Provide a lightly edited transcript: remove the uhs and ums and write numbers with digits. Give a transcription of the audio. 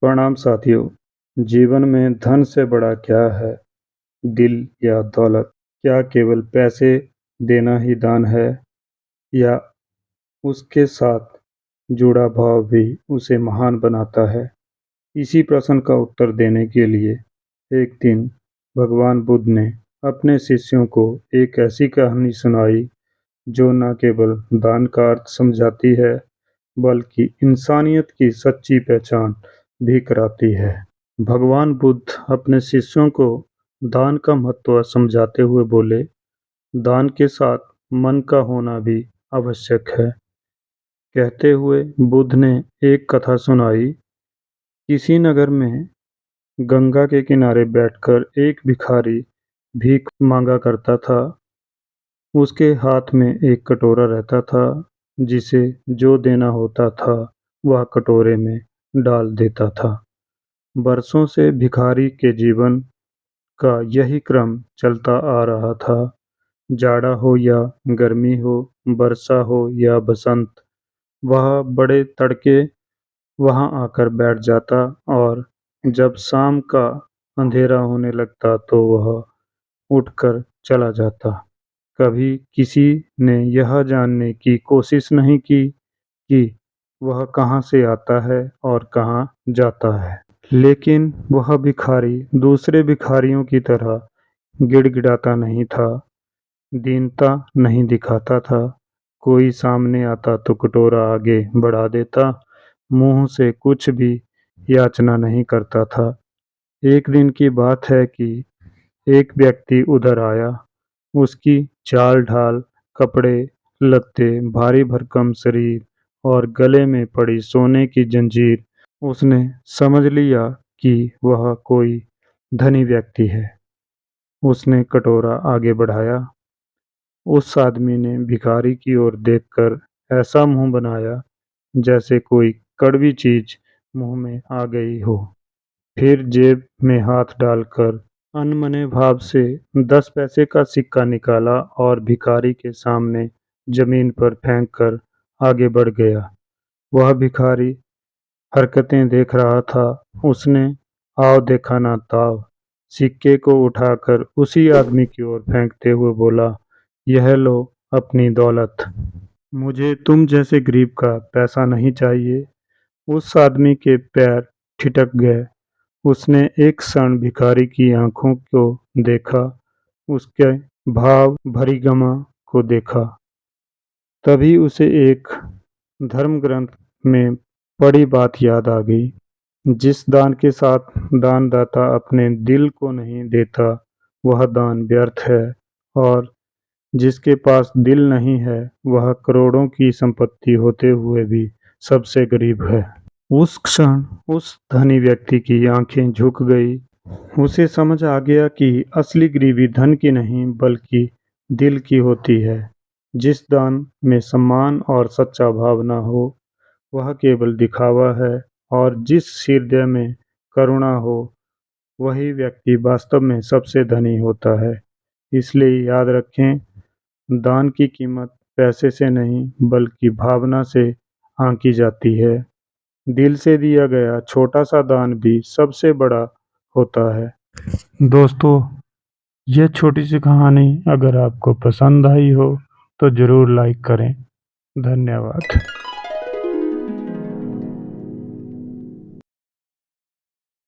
प्रणाम साथियों। जीवन में धन से बड़ा क्या है? दिल या दौलत? क्या केवल पैसे देना ही दान है, या उसके साथ जुड़ा भाव भी उसे महान बनाता है? इसी प्रश्न का उत्तर देने के लिए एक दिन भगवान बुद्ध ने अपने शिष्यों को एक ऐसी कहानी सुनाई जो न केवल दान का अर्थ समझाती है, बल्कि इंसानियत की सच्ची पहचान भी कराती है। भगवान बुद्ध अपने शिष्यों को दान का महत्व समझाते हुए बोले, दान के साथ मन का होना भी आवश्यक है। कहते हुए बुद्ध ने एक कथा सुनाई। किसी नगर में गंगा के किनारे बैठकर एक भिखारी भीख मांगा करता था। उसके हाथ में एक कटोरा रहता था, जिसे जो देना होता था वह कटोरे में डाल देता था। बरसों से भिखारी के जीवन का यही क्रम चलता आ रहा था। जाड़ा हो या गर्मी हो, वर्षा हो या बसंत, वह बड़े तड़के वहां आकर बैठ जाता, और जब शाम का अंधेरा होने लगता तो वह उठकर चला जाता। कभी किसी ने यह जानने की कोशिश नहीं की कि वह कहाँ से आता है और कहाँ जाता है। लेकिन वह भिखारी दूसरे भिखारियों की तरह गिड़गिड़ाता नहीं था, दीनता नहीं दिखाता था। कोई सामने आता तो कटोरा आगे बढ़ा देता, मुंह से कुछ भी याचना नहीं करता था। एक दिन की बात है कि एक व्यक्ति उधर आया। उसकी चाल ढाल, कपड़े लत्ते, भारी भरकम शरीर और गले में पड़ी सोने की जंजीर, उसने समझ लिया कि वह कोई धनी व्यक्ति है। उसने कटोरा आगे बढ़ाया। उस आदमी ने भिखारी की ओर देखकर ऐसा मुंह बनाया जैसे कोई कड़वी चीज मुंह में आ गई हो। फिर जेब में हाथ डालकर अनमने भाव से 10 पैसे का सिक्का निकाला और भिखारी के सामने जमीन पर फेंक कर आगे बढ़ गया। वह भिखारी हरकतें देख रहा था। उसने आओ देखा ना ताव सिक्के को उठाकर उसी आदमी की ओर फेंकते हुए बोला, यह लो अपनी दौलत। मुझे तुम जैसे गरीब का पैसा नहीं चाहिए। उस आदमी के पैर ठिठक गए। उसने एक क्षण भिखारी की आंखों को देखा, उसके भाव भरी गमा को देखा। तभी उसे एक धर्म ग्रंथ में पढ़ी बात याद आ गई, जिस दान के साथ दानदाता अपने दिल को नहीं देता वह दान व्यर्थ है, और जिसके पास दिल नहीं है वह करोड़ों की संपत्ति होते हुए भी सबसे गरीब है। उस क्षण उस धनी व्यक्ति की आंखें झुक गई। उसे समझ आ गया कि असली गरीबी धन की नहीं बल्कि दिल की होती है। जिस दान में सम्मान और सच्चा भाव न हो वह केवल दिखावा है, और जिस हृदय में करुणा हो वही व्यक्ति वास्तव में सबसे धनी होता है। इसलिए याद रखें, दान की कीमत पैसे से नहीं बल्कि भावना से आंकी जाती है। दिल से दिया गया छोटा सा दान भी सबसे बड़ा होता है। दोस्तों, यह छोटी सी कहानी अगर आपको पसंद आई हो तो ज़रूर लाइक करें। धन्यवाद।